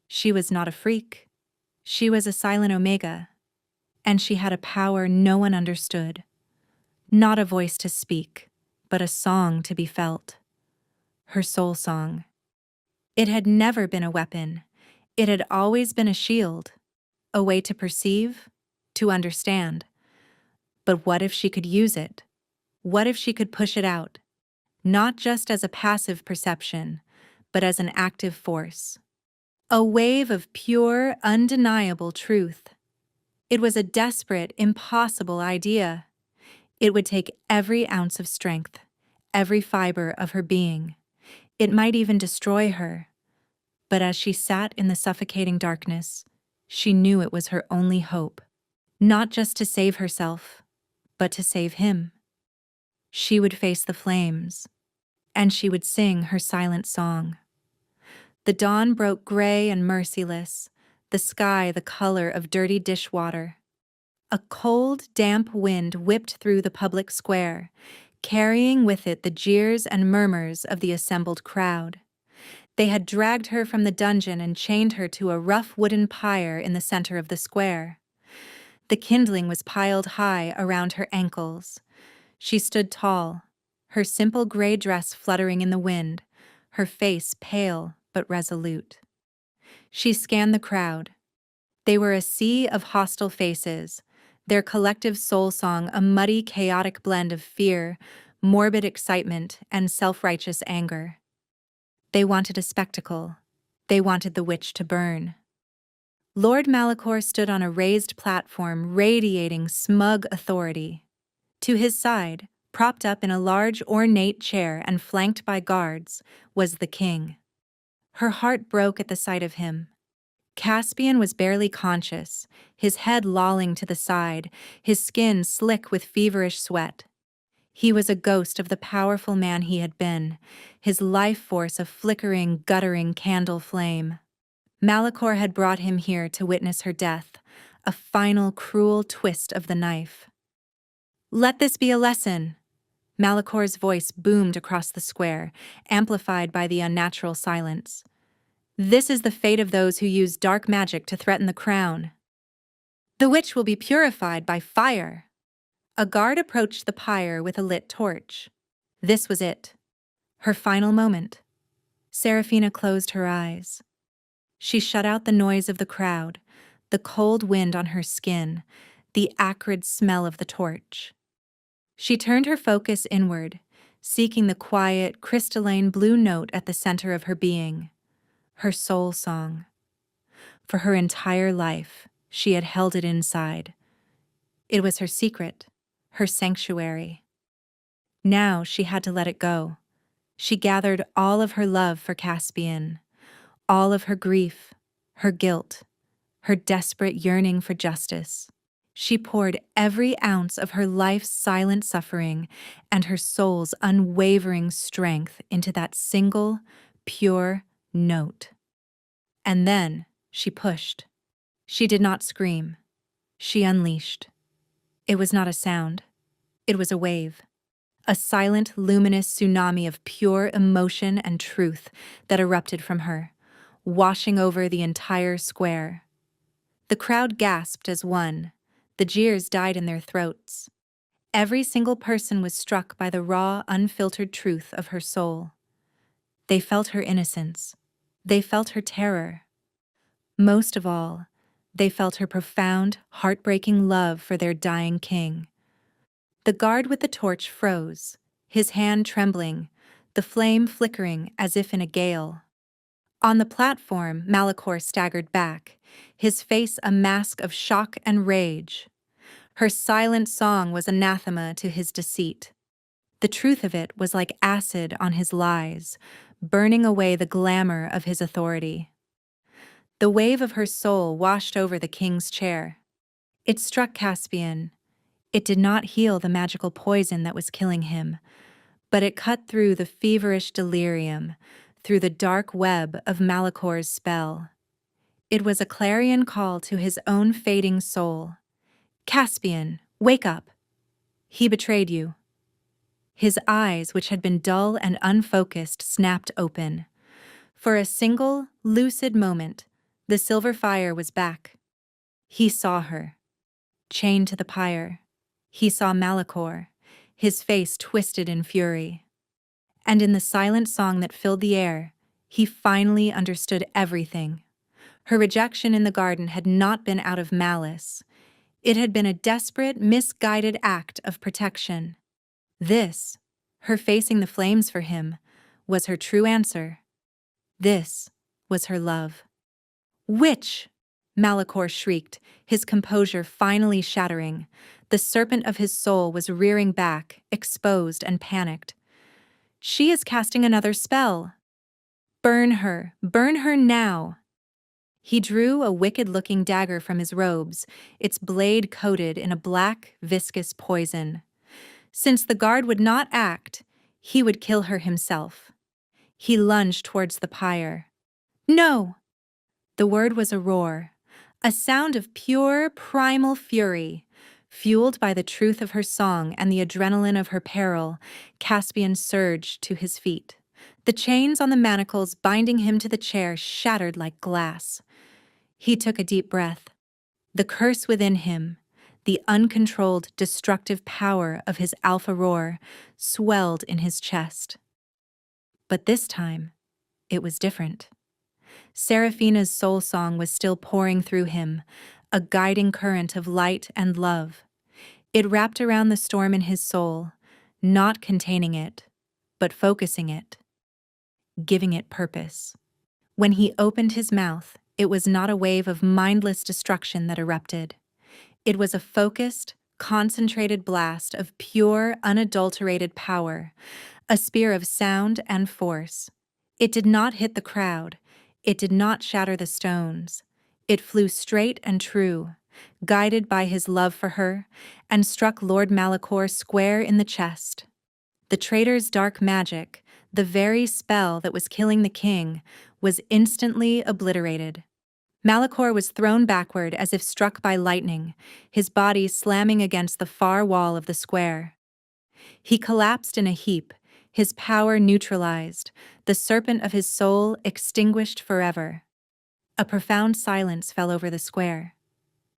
She was not a freak. She was a silent omega, and she had a power no one understood. Not a voice to speak, but a song to be felt. Her soul song. It had never been a weapon. It had always been a shield, a way to perceive, to understand. But what if she could use it? What if she could push it out? Not just as a passive perception, but as an active force. A wave of pure, undeniable truth. It was a desperate, impossible idea. It would take every ounce of strength, every fiber of her being. It might even destroy her. But as she sat in the suffocating darkness, she knew it was her only hope. Not just to save herself, but to save him. She would face the flames, and she would sing her silent song. The dawn broke gray and merciless, the sky the color of dirty dishwater. A cold, damp wind whipped through the public square, carrying with it the jeers and murmurs of the assembled crowd. They had dragged her from the dungeon and chained her to a rough wooden pyre in the center of the square. The kindling was piled high around her ankles. She stood tall, her simple gray dress fluttering in the wind, her face pale but resolute. She scanned the crowd. They were a sea of hostile faces, their collective soul song a muddy, chaotic blend of fear, morbid excitement, and self-righteous anger. They wanted a spectacle. They wanted the witch to burn. Lord Malachor stood on a raised platform radiating smug authority. To his side, propped up in a large ornate chair and flanked by guards, was the king. Her heart broke at the sight of him. Caspian was barely conscious, his head lolling to the side, his skin slick with feverish sweat. He was a ghost of the powerful man he had been, his life force a flickering, guttering candle flame. Malachor had brought him here to witness her death, a final cruel twist of the knife. "Let this be a lesson." Malachor's voice boomed across the square, amplified by the unnatural silence. "This is the fate of those who use dark magic to threaten the crown. The witch will be purified by fire." A guard approached the pyre with a lit torch. This was it. Her final moment. Seraphina closed her eyes. She shut out the noise of the crowd, the cold wind on her skin, the acrid smell of the torch. She turned her focus inward, seeking the quiet, crystalline blue note at the center of her being. Her soul song. For her entire life, she had held it inside. It was her secret, her sanctuary. Now she had to let it go. She gathered all of her love for Caspian, all of her grief, her guilt, her desperate yearning for justice. She poured every ounce of her life's silent suffering and her soul's unwavering strength into that single, pure note. And then she pushed. She did not scream. She unleashed. It was not a sound. It was a wave. A silent, luminous tsunami of pure emotion and truth that erupted from her, washing over the entire square. The crowd gasped as one. The jeers died in their throats. Every single person was struck by the raw, unfiltered truth of her soul. They felt her innocence. They felt her terror. Most of all, they felt her profound, heartbreaking love for their dying king. The guard with the torch froze, his hand trembling, the flame flickering as if in a gale. On the platform, Malachor staggered back, his face a mask of shock and rage. Her silent song was anathema to his deceit. The truth of it was like acid on his lies, burning away the glamour of his authority. The wave of her soul washed over the king's chair. It struck Caspian. It did not heal the magical poison that was killing him, but it cut through the feverish delirium, through the dark web of Malachor's spell. It was a clarion call to his own fading soul. "Caspian, wake up. He betrayed you." His eyes, which had been dull and unfocused, snapped open. For a single, lucid moment, the silver fire was back. He saw her, chained to the pyre. He saw Malachor, his face twisted in fury. And in the silent song that filled the air, he finally understood everything. Her rejection in the garden had not been out of malice. It had been a desperate, misguided act of protection. This, her facing the flames for him, was her true answer. This was her love. "Witch!" Malachor shrieked, his composure finally shattering. The serpent of his soul was rearing back, exposed and panicked. "She is casting another spell. Burn her now." He drew a wicked-looking dagger from his robes, its blade coated in a black, viscous poison. Since the guard would not act, he would kill her himself. He lunged towards the pyre. "No!" The word was a roar, a sound of pure, primal fury. Fueled by the truth of her song and the adrenaline of her peril, Caspian surged to his feet. The chains on the manacles binding him to the chair shattered like glass. He took a deep breath. The curse within him, the uncontrolled, destructive power of his alpha roar, swelled in his chest. But this time, it was different. Seraphina's soul song was still pouring through him, a guiding current of light and love. It wrapped around the storm in his soul, not containing it, but focusing it, giving it purpose. When he opened his mouth, It was not a wave of mindless destruction that erupted. It was a focused, concentrated blast of pure, unadulterated power, a spear of sound and force. It did not hit the crowd. It did not shatter the stones. It flew straight and true, guided by his love for her, and struck Lord Malachor square in the chest. The traitor's dark magic, the very spell that was killing the king, was instantly obliterated. Malachor was thrown backward as if struck by lightning, his body slamming against the far wall of the square. He collapsed in a heap, his power neutralized, the serpent of his soul extinguished forever. A profound silence fell over the square.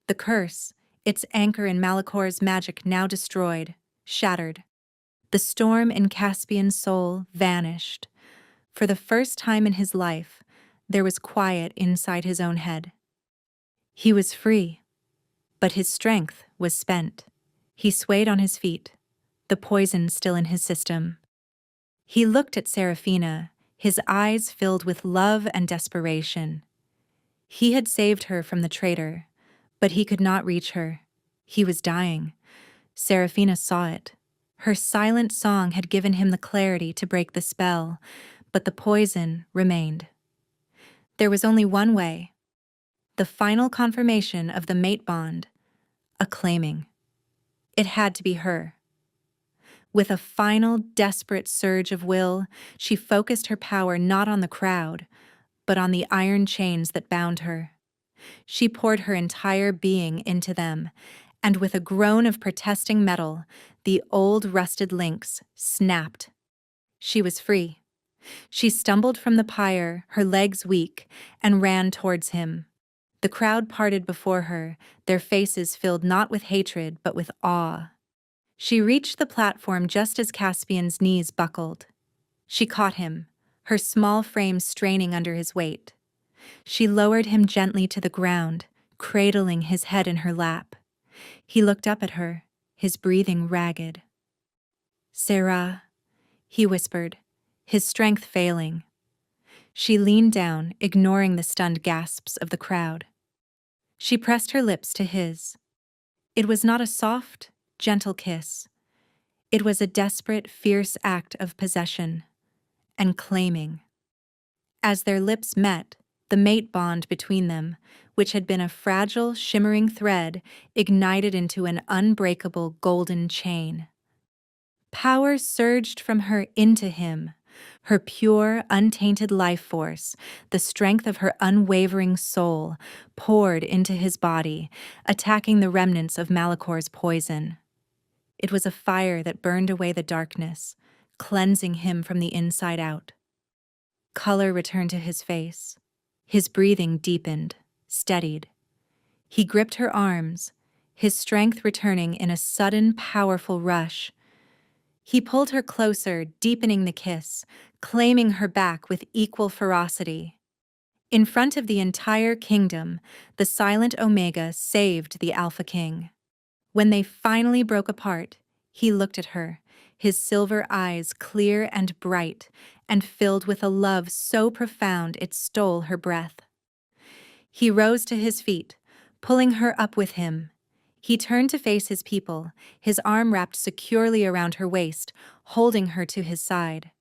The curse, its anchor in Malachor's magic now destroyed, shattered. The storm in Caspian's soul vanished. For the first time in his life, there was quiet inside his own head. He was free, but his strength was spent. He swayed on his feet, the poison still in his system. He looked at Seraphina, his eyes filled with love and desperation. He had saved her from the traitor, but he could not reach her. He was dying. Seraphina saw it. Her silent song had given him the clarity to break the spell, but the poison remained. There was only one way. The final confirmation of the mate bond, a claiming. It had to be her. With a final, desperate surge of will, she focused her power not on the crowd, but on the iron chains that bound her. She poured her entire being into them, and with a groan of protesting metal, the old rusted links snapped. She was free. She stumbled from the pyre, her legs weak, and ran towards him. The crowd parted before her, their faces filled not with hatred but with awe. She reached the platform just as Caspian's knees buckled. She caught him, her small frame straining under his weight. She lowered him gently to the ground, cradling his head in her lap. He looked up at her, his breathing ragged. "Sarah," he whispered, his strength failing. She leaned down, ignoring the stunned gasps of the crowd. She pressed her lips to his. It was not a soft, gentle kiss. It was a desperate, fierce act of possession and claiming. As their lips met, the mate bond between them, which had been a fragile, shimmering thread, ignited into an unbreakable golden chain. Power surged from her into him, her pure, untainted life force, the strength of her unwavering soul, poured into his body, attacking the remnants of Malachor's poison. It was a fire that burned away the darkness, cleansing him from the inside out. Color returned to his face. His breathing deepened, steadied. He gripped her arms, his strength returning in a sudden, powerful rush. He pulled her closer, deepening the kiss, claiming her back with equal ferocity. In front of the entire kingdom, the silent Omega saved the Alpha King. When they finally broke apart, he looked at her, his silver eyes clear and bright, and filled with a love so profound it stole her breath. He rose to his feet, pulling her up with him. He turned to face his people, his arm wrapped securely around her waist, holding her to his side.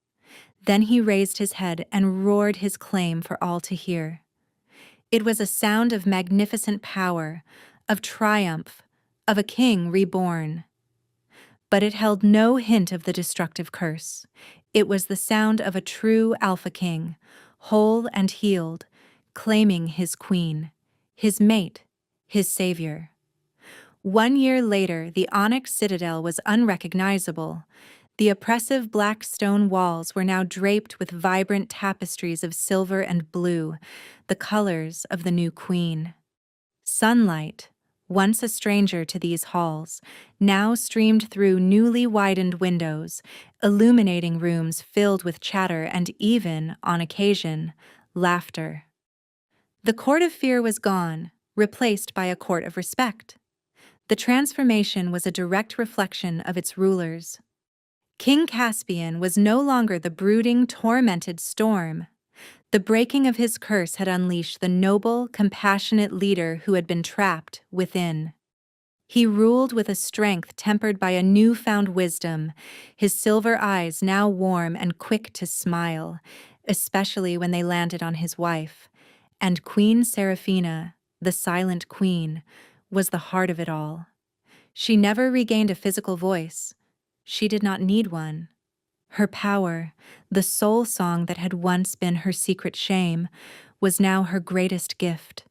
Then he raised his head and roared his claim for all to hear. It was a sound of magnificent power, of triumph, of a king reborn. But it held no hint of the destructive curse. It was the sound of a true Alpha King, whole and healed, claiming his queen, his mate, his savior. 1 year later, the onyx citadel was unrecognizable. The oppressive black stone walls were now draped with vibrant tapestries of silver and blue, the colors of the new queen. Sunlight, once a stranger to these halls, now streamed through newly widened windows, illuminating rooms filled with chatter and even, on occasion, laughter. The court of fear was gone, replaced by a court of respect. The transformation was a direct reflection of its rulers. King Caspian was no longer the brooding, tormented storm. The breaking of his curse had unleashed the noble, compassionate leader who had been trapped within. He ruled with a strength tempered by a newfound wisdom, his silver eyes now warm and quick to smile, especially when they landed on his wife. And Queen Seraphina, the silent queen, was the heart of it all. She never regained a physical voice. She did not need one. Her power, the soul song that had once been her secret shame, was now her greatest gift.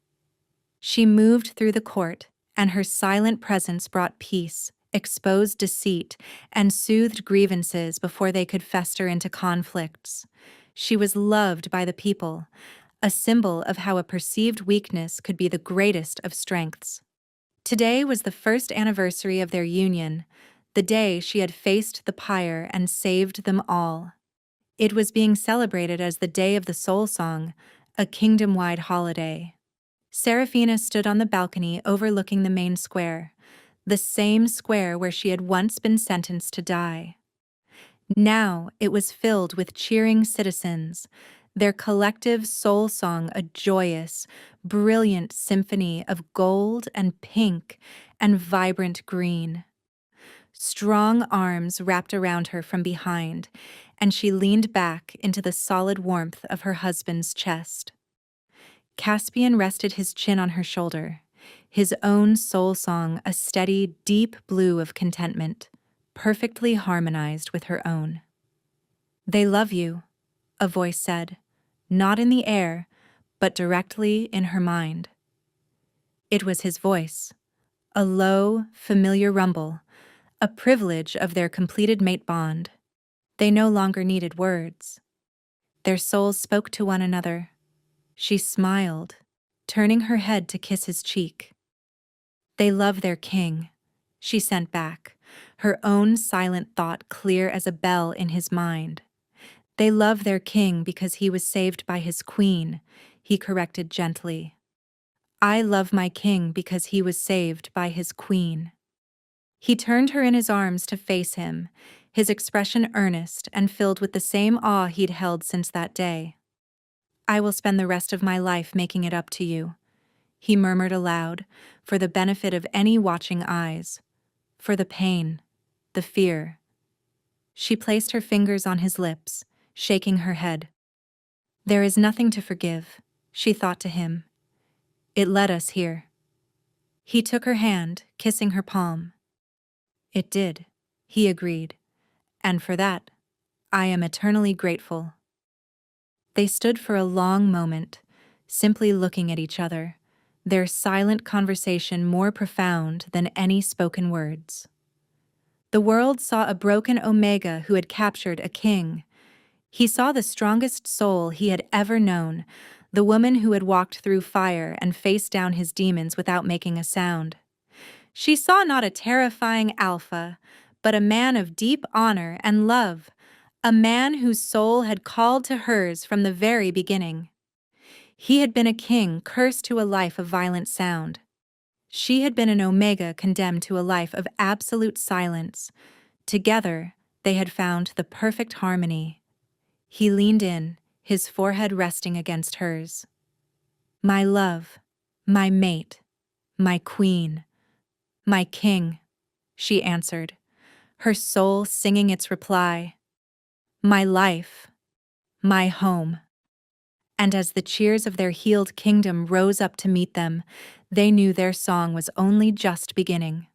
She moved through the court, and her silent presence brought peace, exposed deceit, and soothed grievances before they could fester into conflicts. She was loved by the people, a symbol of how a perceived weakness could be the greatest of strengths. Today was the first anniversary of their union, the day she had faced the pyre and saved them all. It was being celebrated as the Day of the Soul Song, a kingdom-wide holiday. Seraphina stood on the balcony overlooking the main square, the same square where she had once been sentenced to die. Now it was filled with cheering citizens, their collective soul song a joyous, brilliant symphony of gold and pink and vibrant green. Strong arms wrapped around her from behind, and she leaned back into the solid warmth of her husband's chest. Caspian rested his chin on her shoulder, his own soul song a steady, deep blue of contentment, perfectly harmonized with her own. "They love you," a voice said, not in the air, but directly in her mind. It was his voice, a low, familiar rumble, a privilege of their completed mate bond. They no longer needed words. Their souls spoke to one another. She smiled, turning her head to kiss his cheek. "They love their king," she sent back, her own silent thought clear as a bell in his mind. "They love their king because he was saved by his queen," he corrected gently. "I love my king because he was saved by his queen." He turned her in his arms to face him, his expression earnest and filled with the same awe he'd held since that day. "I will spend the rest of my life making it up to you," he murmured aloud, for the benefit of any watching eyes, for the pain, the fear. She placed her fingers on his lips, shaking her head. "There is nothing to forgive," she thought to him. "It led us here." He took her hand, kissing her palm. "It did," he agreed, "and for that, I am eternally grateful." They stood for a long moment, simply looking at each other, their silent conversation more profound than any spoken words. The world saw a broken Omega who had captured a king. He saw the strongest soul he had ever known, the woman who had walked through fire and faced down his demons without making a sound. She saw not a terrifying alpha, but a man of deep honor and love, a man whose soul had called to hers from the very beginning. He had been a king cursed to a life of violent sound. She had been an Omega condemned to a life of absolute silence. Together, they had found the perfect harmony. He leaned in, his forehead resting against hers. "My love, my mate, my queen, my king," she answered, her soul singing its reply. "My life, my home." And as the cheers of their healed kingdom rose up to meet them, they knew their song was only just beginning.